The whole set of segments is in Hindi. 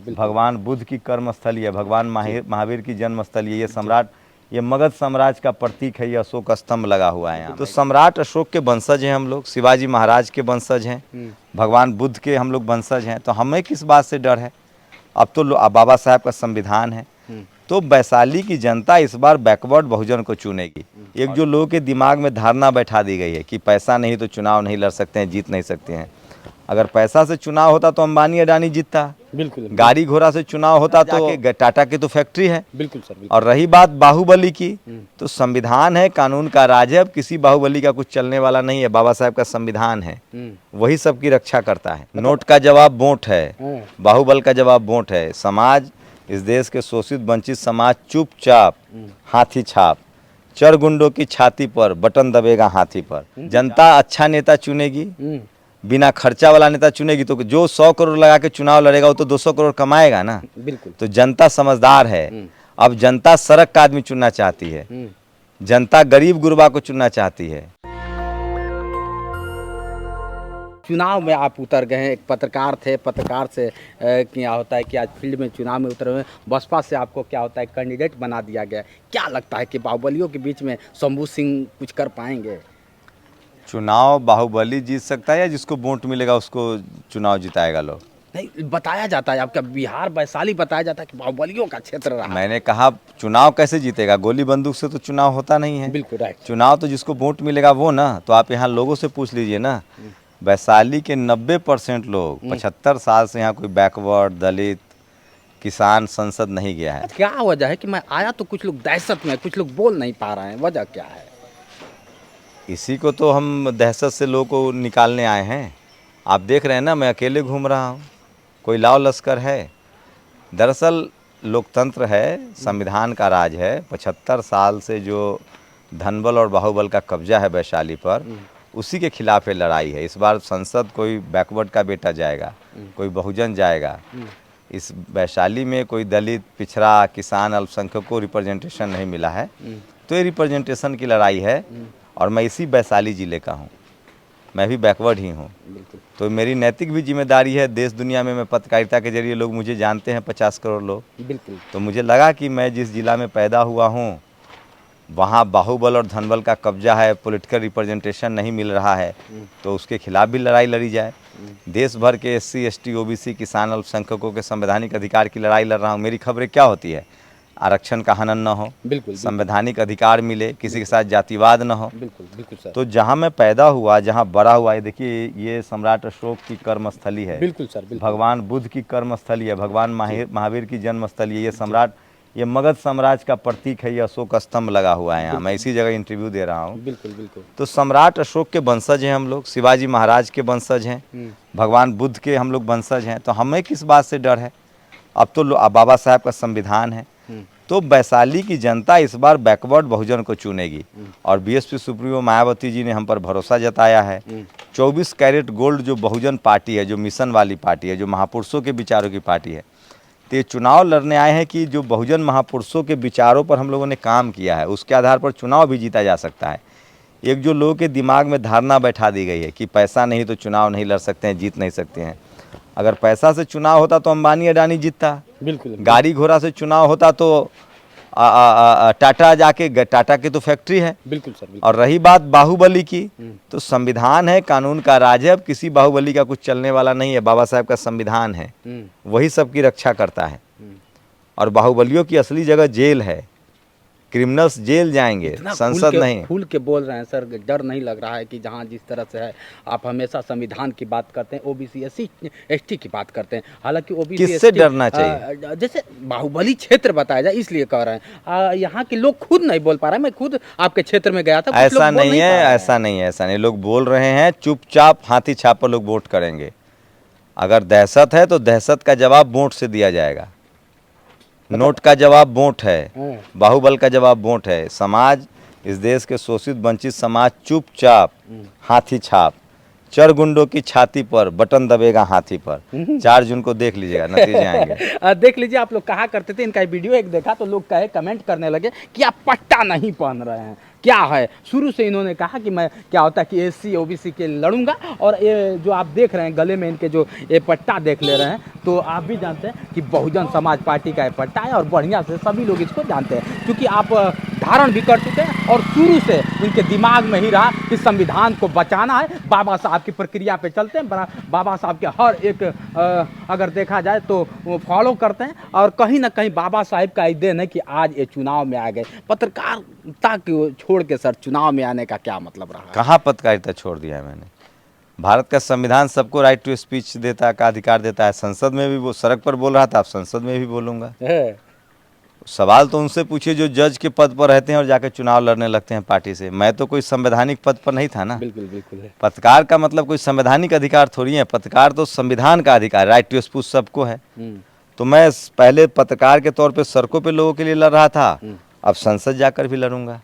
भगवान बुद्ध की कर्मस्थली है, भगवान महावीर की जन्मस्थली है। ये सम्राट, ये मगध साम्राज्य का प्रतीक है। ये अशोक स्तंभ लगा हुआ है यहाँ। तो सम्राट अशोक के वंशज हैं हम लोग, शिवाजी महाराज के वंशज हैं, भगवान बुद्ध के हम लोग वंशज हैं। तो हमें किस बात से डर है? अब तो बाबा साहब का संविधान है। तो वैशाली की जनता इस बार बैकवर्ड बहुजन को चुनेगी। एक जो लोगों के दिमाग में धारणा बैठा दी गई है कि पैसा नहीं तो चुनाव नहीं लड़ सकते हैं, जीत नहीं सकते हैं। अगर पैसा से चुनाव होता तो अंबानी अडानी जीतता। बिल्कुल। गाड़ी घोड़ा से चुनाव होता तो टाटा की तो फैक्ट्री है। बिल्कुल सर, बिल्कुल। और रही बात बाहुबली की, तो संविधान है, कानून का राज है। अब किसी बाहुबली का कुछ चलने वाला नहीं है। बाबा साहब का संविधान है, वही सबकी रक्षा करता है। नोट का जवाब वोट है, बाहुबल का जवाब वोट है। समाज, इस देश के शोषित वंचित समाज चुपचाप हाथी छाप, चर गुंडों की छाती पर बटन दबेगा हाथी पर। जनता अच्छा नेता चुनेगी, बिना खर्चा वाला नेता चुनेगी। तो जो 100 करोड़ लगा के चुनाव लड़ेगा वो तो 200 करोड़ कमाएगा ना। बिल्कुल। तो जनता समझदार है। अब जनता सड़क का आदमी चुनना चाहती है, जनता गरीब गुरबा को चुनना चाहती है। चुनाव में आप उतर गए हैं, एक पत्रकार थे, पत्रकार से क्या होता है कि आज फील्ड में चुनाव में उतरे हुए, बसपा से आपको क्या होता है कैंडिडेट बना दिया गया। क्या लगता है कि बाहुबलियों के बीच में शंभू सिंह कुछ कर पाएंगे? चुनाव बाहुबली जीत सकता है या जिसको वोट मिलेगा उसको चुनाव जिताएगा लोग? नहीं, बताया जाता है आपका बिहार वैशाली बताया जाता है कि बाहुबलियों का क्षेत्र रहा। मैंने कहा चुनाव कैसे जीतेगा? गोली बंदूक से तो चुनाव होता नहीं है। बिल्कुल राइट। चुनाव तो जिसको वोट मिलेगा वो ना। तो आप यहाँ लोगों से पूछ लीजिए ना, वैशाली के 90% लोग 75 साल से यहाँ कोई बैकवर्ड, दलित, किसान संसद नहीं गया है। क्या वजह है कि मैं आया तो कुछ लोग दहशत में, कुछ लोग बोल नहीं पा रहे हैं, वजह क्या है? इसी को तो हम दहशत से लोगों को निकालने आए हैं। आप देख रहे हैं ना, मैं अकेले घूम रहा हूँ, कोई लाव लश्कर है? दरअसल लोकतंत्र है, संविधान का राज है। 75 साल से जो धनबल और बाहुबल का कब्जा है वैशाली पर, उसी के खिलाफ ये लड़ाई है। इस बार संसद कोई बैकवर्ड का बेटा जाएगा, कोई बहुजन जाएगा। इस वैशाली में कोई दलित, पिछड़ा, किसान, अल्पसंख्यक को रिप्रेजेंटेशन नहीं मिला है। तो ये रिप्रेजेंटेशन की लड़ाई है। और मैं इसी वैशाली ज़िले का हूँ, मैं भी बैकवर्ड ही हूँ। तो मेरी नैतिक भी जिम्मेदारी है। देश दुनिया में मैं पत्रकारिता के जरिए लोग मुझे जानते हैं, 50 करोड़ लोग। बिल्कुल। तो मुझे लगा कि मैं जिस जिला में पैदा हुआ हूँ वहाँ बाहुबल और धनबल का कब्जा है, पॉलिटिकल रिप्रेजेंटेशन नहीं मिल रहा है, तो उसके खिलाफ भी लड़ाई लड़ी जाए। देश भर के SC, ST, OBC, किसान, अल्पसंख्यकों के संवैधानिक अधिकार की लड़ाई लड़ रहा हूँ। मेरी खबरें क्या होती है? आरक्षण का हनन न हो, बिल्कुल, संवैधानिक अधिकार मिले, किसी के साथ जातिवाद न हो। बिल्कुल बिल्कुल सर। तो जहाँ मैं पैदा हुआ, जहाँ बड़ा हुआ, ये देखिए, ये सम्राट अशोक की कर्मस्थली है। बिल्कुल सर, बिल्कुल। भगवान बुद्ध की कर्मस्थली है, भगवान महावीर की जन्मस्थली है। ये सम्राट, ये मगध साम्राज्य का प्रतीक है। ये अशोक स्तंभ लगा हुआ है यहाँ। मैं इसी जगह इंटरव्यू दे रहा हूँ। बिल्कुल बिल्कुल। तो सम्राट अशोक के वंशज हैं हम लोग, शिवाजी महाराज के वंशज हैं, भगवान बुद्ध के हम लोग वंशज हैं। तो हमें किस बात से डर है? अब तो बाबा साहब का संविधान है। तो वैशाली की जनता इस बार बैकवर्ड बहुजन को चुनेगी। और BSP सुप्रीमो मायावती जी ने हम पर भरोसा जताया है। 24 कैरेट गोल्ड जो बहुजन पार्टी है, जो मिशन वाली पार्टी है, जो महापुरुषों के विचारों की पार्टी है, तो ये चुनाव लड़ने आए हैं कि जो बहुजन महापुरुषों के विचारों पर हम लोगों ने काम किया है, उसके आधार पर चुनाव भी जीता जा सकता है। एक जो लोगों के दिमाग में धारणा बैठा दी गई है कि पैसा नहीं तो चुनाव नहीं लड़ सकते हैं, जीत नहीं सकते हैं। अगर पैसा से चुनाव होता तो अंबानी अडानी जीतता। बिल्कुल। गाड़ी घोड़ा से चुनाव होता तो टाटा टाटा की तो फैक्ट्री है। बिल्कुल सर, बिल्कुल। और रही बात बाहुबली की, तो संविधान है, कानून का राज है। अब किसी बाहुबली का कुछ चलने वाला नहीं है। बाबा साहब का संविधान है, वही सबकी रक्षा करता है। और बाहुबलियों की असली जगह जेल है, क्रिमिनल्स जेल जाएंगे, संसद नहीं। खुल के बोल रहे हैं सर, डर नहीं लग रहा है कि जहां जिस तरह से है, आप हमेशा संविधान की बात करते हैं, OBC SC ST की बात करते हैं। हालांकि OBC किससे ST डरना चाहिए? जैसे बाहुबली क्षेत्र बताया जाए इसलिए कह रहे हैं। यहाँ के लोग खुद नहीं बोल पा रहे हैं। मैं खुद आपके क्षेत्र में गया था, ऐसा नहीं है, ऐसा नहीं है, ऐसा नहीं। लोग बोल रहे हैं, चुपचाप हाथी छाप पर लोग वोट करेंगे। अगर दहशत है तो दहशत का जवाब वोट से दिया जाएगा। नोट का जवाब वोट है, बाहुबल का जवाब वोट है। समाज, इस देश के शोषित वंचित समाज चुपचाप हाथी छाप, चर गुंडों की छाती पर बटन दबेगा हाथी पर। 4 जून को देख लीजिएगा, नतीजे आएंगे। देख लीजिए, आप लोग कहा करते थे, इनका वीडियो एक देखा तो लोग कहे, कमेंट करने लगे कि आप पट्टा नहीं पहन रहे हैं, क्या है? शुरू से इन्होंने कहा कि मैं क्या होता है कि एससी ओबीसी के लड़ूंगा, और ये जो आप देख रहे हैं गले में इनके जो ये पट्टा देख ले रहे हैं, तो आप भी जानते हैं कि बहुजन समाज पार्टी का ये पट्टा है, और बढ़िया से सभी लोग इसको जानते हैं क्योंकि आप धारण भी कर चुके हैं, और शुरू से इनके दिमाग में ही रहा कि संविधान को बचाना है, बाबा साहब की प्रक्रिया पे चलते हैं, बाबा साहब के हर एक अगर देखा जाए तो वो फॉलो करते हैं, और कहीं ना कहीं बाबा साहब का ही देन है कि आज ये चुनाव में आ गए। पत्रकारिता को छोड़ के सर चुनाव में आने का क्या मतलब रहा? कहाँ पत्रकारिता छोड़ दिया है मैंने? भारत का संविधान सबको राइट टू स्पीच देता का अधिकार देता है। संसद में भी वो सड़क पर बोल रहा था, आप संसद में भी बोलूँगा। सवाल तो उनसे पूछिए जो जज के पद पर रहते हैं और जाकर चुनाव लड़ने लगते हैं पार्टी से। मैं तो कोई संवैधानिक पद पर नहीं था ना। बिल्कुल बिल्कुल है। पत्रकार का मतलब कोई संवैधानिक अधिकार थोड़ी है। पत्रकार तो संविधान का अधिकार, राइट टू स्पीच सबको है। तो मैं पहले पत्रकार के तौर पे सड़कों पे लोगों के लिए लड़ रहा था, अब संसद जाकर भी लड़ूंगा।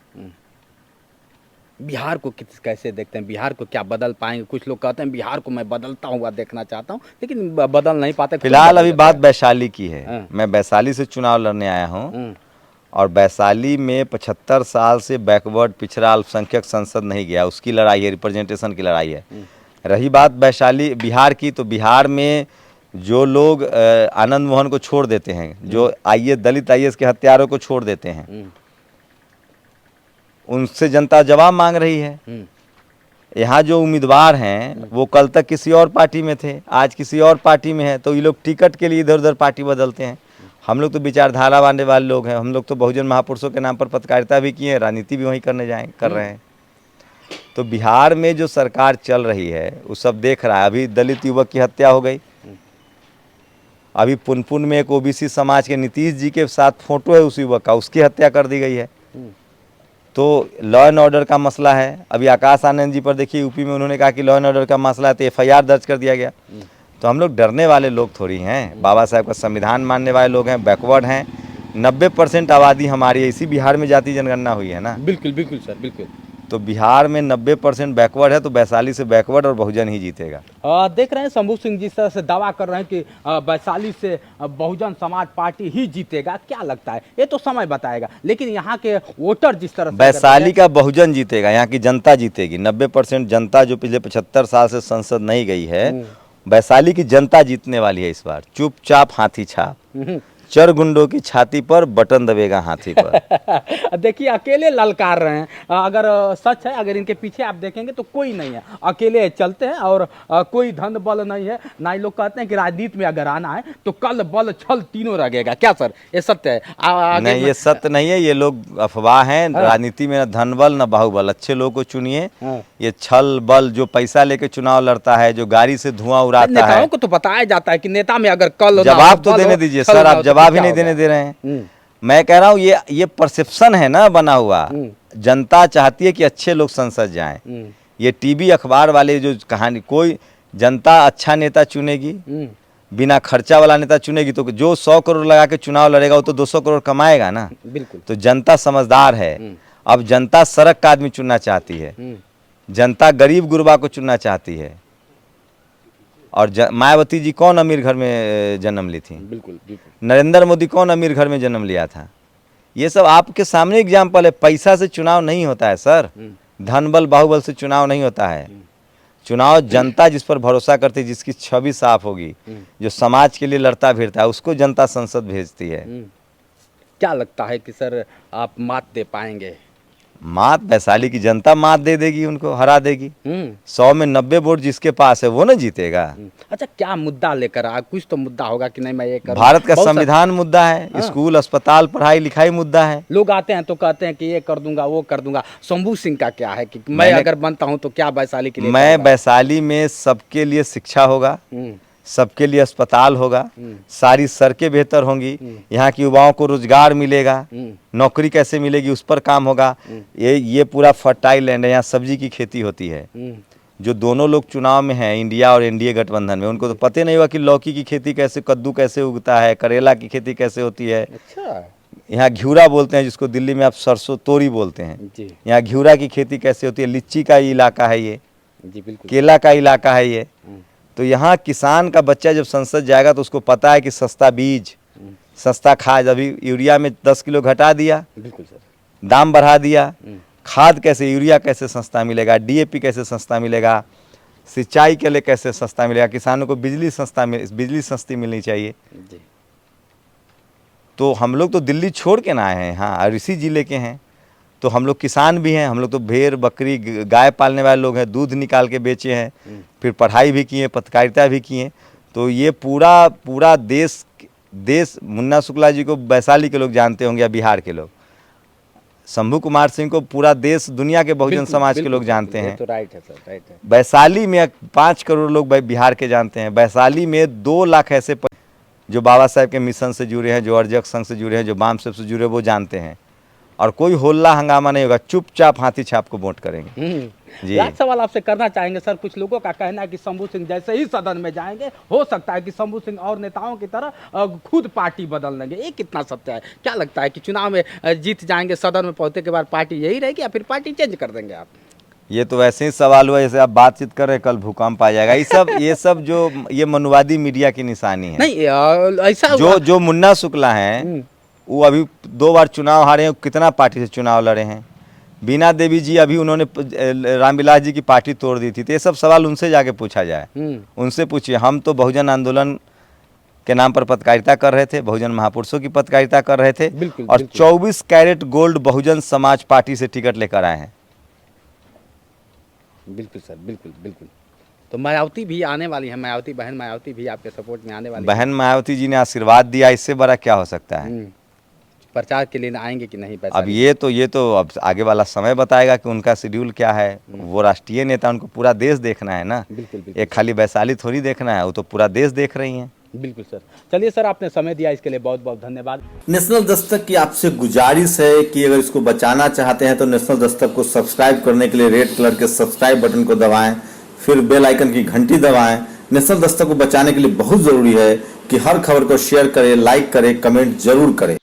बिहार को कैसे देखते हैं? बिहार को क्या बदल पाएंगे? कुछ लोग कहते हैं बिहार को मैं बदलता हुआ देखना चाहता हूँ, लेकिन बदल नहीं पाते। फिलहाल अभी बात वैशाली की है। मैं वैशाली से चुनाव लड़ने आया हूँ, और वैशाली में 75 साल से बैकवर्ड पिछड़ा अल्पसंख्यक संसद नहीं गया, उसकी लड़ाई है, रिप्रेजेंटेशन की लड़ाई है। रही बात वैशाली बिहार की, तो बिहार में जो लोग आनंद मोहन को छोड़ देते हैं, जो दलित IAS के हत्यारों को छोड़ देते हैं, उनसे जनता जवाब मांग रही है। यहाँ जो उम्मीदवार हैं वो कल तक किसी और पार्टी में थे, आज किसी और पार्टी में है, तो ये लोग टिकट के लिए इधर उधर पार्टी बदलते हैं। हम लोग तो विचारधारा वाले लोग हैं। हम लोग तो बहुजन महापुरुषों के नाम पर पत्रकारिता भी किए हैं, राजनीति भी वहीं कर रहे हैं। तो बिहार में जो सरकार चल रही है वो सब देख रहा है। अभी दलित युवक की हत्या हो गई, अभी पुनपुन में एक OBC समाज के नीतीश जी के साथ फोटो है उस युवक का, उसकी हत्या कर दी गई है। तो लॉ एंड ऑर्डर का मसला है। अभी आकाश आनंद जी पर देखिए, यूपी में उन्होंने कहा कि लॉ एंड ऑर्डर का मसला है, तो FIR दर्ज कर दिया गया। तो हम लोग डरने वाले लोग थोड़ी हैं। बाबा साहब का संविधान मानने वाले लोग हैं, बैकवर्ड हैं। 90% आबादी हमारी है, इसी बिहार में जाति जनगणना हुई है ना। बिल्कुल बिल्कुल सर, बिल्कुल। तो बिहार में 90% बैकवर्ड है, तो वैशाली से बैकवर्ड और बहुजन ही जीतेगा। देख रहे हैं शंभू सिंह जिस तरह से दावा कर रहे हैं कि वैशाली से बहुजन समाज पार्टी ही जीतेगा। क्या लगता है? ये तो समय बताएगा, लेकिन यहाँ के वोटर जिस तरह से वैशाली का बहुजन जीतेगा, यहाँ की जनता जीतेगी। 90% जनता जो पिछले 75 साल से संसद नहीं गई है, वैशाली की जनता जीतने वाली है इस बार। चुपचाप हाथी छाप, चर गुंडों की छाती पर बटन दबेगा हाथी पर। देखिए अकेले ललकार रहे हैं। अगर सच है, अगर इनके पीछे आप देखेंगे तो कोई नहीं है, अकेले चलते हैं, और कोई धन बल नहीं है ना। ही लोग कहते हैं कि राजनीति में अगर आना है तो कल बल छल तीनों लगेगा। क्या सर ये सत्य है? नहीं, ये सत्य नहीं है, ये लोग अफवाह हैं। राजनीति में न धन बल न बाहुबल। अच्छे लोगों को चुनिए। ये छल बल जो पैसा लेके चुनाव लड़ता है, जो गाड़ी से धुआं उड़ाता है, नेताओं को तो बताया जाता है कि नेता में अगर कल जवाब तो देने दीजिए सर, आप जवाब ही नहीं देने दे रहे हैं। मैं कह रहा हूँ ये परसेप्शन है ना बना हुआ। जनता चाहती है कि अच्छे लोग संसद जाएं। ये टीवी अखबार वाले जो कहानी, कोई जनता अच्छा नेता चुनेगी, बिना खर्चा वाला नेता चुनेगी, तो जो 100 करोड़ लगा के चुनाव लड़ेगा वो तो 200 करोड़ कमाएगा ना। बिल्कुल। तो जनता समझदार है। अब जनता सड़क का आदमी चुनना चाहती है, जनता गरीब गुरबा को चुनना चाहती है। और मायावती जी कौन अमीर घर में जन्म ली थी? बिल्कुल बिल्कुल। नरेंद्र मोदी कौन अमीर घर में जन्म लिया था? ये सब आपके सामने एग्जाम्पल है। पैसा से चुनाव नहीं होता है सर, धन बल बाहुबल से चुनाव नहीं होता है। चुनाव जनता जिस पर भरोसा करती है, जिसकी छवि साफ होगी, जो समाज के लिए लड़ता भिड़ता है, उसको जनता संसद भेजती है। क्या लगता है कि सर आप मात दे पाएंगे? मात वैशाली की जनता मात दे देगी, उनको हरा देगी। 100 में 90 वोट जिसके पास है वो ना जीतेगा। अच्छा, क्या मुद्दा लेकर आ? कुछ तो मुद्दा होगा कि नहीं मैं ये करूं। भारत का संविधान मुद्दा है, स्कूल अस्पताल पढ़ाई लिखाई मुद्दा है। लोग आते हैं तो कहते हैं कि ये कर दूंगा वो कर दूंगा। शंभू सिंह का क्या है कि मैं अगर बनता हूं तो क्या वैशाली के लिए? मैं वैशाली में सबके लिए शिक्षा होगा, सबके लिए अस्पताल होगा, सारी सड़कें बेहतर होंगी, यहाँ के युवाओं को रोजगार मिलेगा, नौकरी कैसे मिलेगी उस पर काम होगा। ये पूरा फर्टाइल लैंड है, यहाँ सब्जी की खेती होती है। जो दोनों लोग चुनाव में हैं, इंडिया और NDA गठबंधन में, उनको तो पता नहीं हुआ कि लौकी की खेती कैसे, कद्दू कैसे उगता है, करेला की खेती कैसे होती है। अच्छा। यहाँ घिउरा बोलते हैं, जिसको दिल्ली में आप सरसों तोरी बोलते हैं। यहाँ घिउरा की खेती कैसे होती है। लीची का इलाका है ये, केला का इलाका है ये। तो यहाँ किसान का बच्चा जब संसद जाएगा तो उसको पता है कि सस्ता बीज, सस्ता खाद। अभी यूरिया में 10 किलो घटा दिया, बिल्कुल सर, दाम बढ़ा दिया, खाद कैसे, यूरिया कैसे सस्ता मिलेगा, डीएपी कैसे सस्ता मिलेगा, सिंचाई के लिए कैसे सस्ता मिलेगा, किसानों को बिजली सस्ती मिलनी चाहिए। जी। तो हम लोग तो दिल्ली छोड़ के ना आए हैं, हाँ, और इसी ज़िले के हैं, तो हम लोग किसान भी हैं, हम लोग तो भेड़ बकरी गाय पालने वाले लोग हैं, दूध निकाल के बेचे हैं, फिर पढ़ाई भी किए, पत्रकारिता भी किए। तो ये पूरा देश मुन्ना शुक्ला जी को वैशाली के लोग जानते होंगे या बिहार के लोग, शंभू कुमार सिंह को पूरा देश दुनिया के बहुजन बिल्कुल, समाज के बिल्कुल, लोग जानते ये हैं। तो राइट है सर, राइट है। वैशाली में 5 करोड़ लोग बिहार के जानते हैं। वैशाली में 2 लाख ऐसे जो बाबा साहेब के मिशन से जुड़े हैं, जो अर्जक संघ से जुड़े हैं, जो बाम साहब से जुड़े हैं, वो जानते हैं। और कोई होल्ला हंगामा नहीं होगा, चुपचाप हाथी छाप को वोट करेंगे। जी। लास्ट सवाल आपसे करना चाहेंगे सर, कुछ लोगों का कहना है कि शंभू सिंह जैसे ही सदन में जाएंगे, हो सकता है कि शंभू सिंह और नेताओं की तरह खुद पार्टी बदल लेंगे। ये कितना सत्य है? क्या लगता है कि चुनाव में जीत जाएंगे, सदन में पहुंचने के बाद पार्टी यही रहेगी या फिर पार्टी चेंज कर देंगे आप? ये तो वैसे ही सवाल हुआ जैसे आप बातचीत कर रहे हैं, कल भूकंप आ जाएगा। ये सब जो ये मनवादी मीडिया की निशानी है। नहीं, ऐसा जो मुन्ना शुक्ला हैं, वो अभी 2 बार चुनाव हारे हैं, कितना पार्टी से चुनाव लड़े हैं। बीना देवी जी अभी उन्होंने रामविलास जी की पार्टी तोड़ दी थी। तो ये सब सवाल उनसे जाके पूछा जाए, उनसे पूछिए। हम तो बहुजन आंदोलन के नाम पर पत्रकारिता कर रहे थे, बहुजन महापुरुषों की पत्रकारिता कर रहे थे, बिल्कुल, और बिल्कुल। 24 carat gold Bahujan Samaj party से टिकट लेकर आए हैं। बिल्कुल सर, बिल्कुल बिल्कुल। तो मायावती भी आने वाली है, बहन मायावती भी आपके सपोर्ट में आने वाली है। बहन मायावती जी ने आशीर्वाद दिया, इससे बड़ा क्या हो सकता है। प्रचार के लिए आएंगे कि नहीं? अब ये तो अब आगे वाला समय बताएगा कि उनका शेड्यूल क्या है। वो राष्ट्रीय नेता, उनको पूरा देश देखना है ना। बिल्कुल, बिल्कुल। एक खाली वैशाली थोड़ी देखना है, वो तो पूरा देश देख रही हैं। बिल्कुल सर। चलिए सर, आपने समय दिया, इसके लिए बहुत बहुत धन्यवाद। नेशनल दस्तक की आपसे गुजारिश है कि अगर इसको बचाना चाहते हैं तो नेशनल दस्तक को सब्सक्राइब करने के लिए रेड कलर के सब्सक्राइब बटन को दबाएं, फिर बेल आइकन की घंटी दबाएं। नेशनल दस्तक को बचाने के लिए बहुत जरूरी है कि हर खबर को शेयर करें, लाइक करें, कमेंट जरूर करें।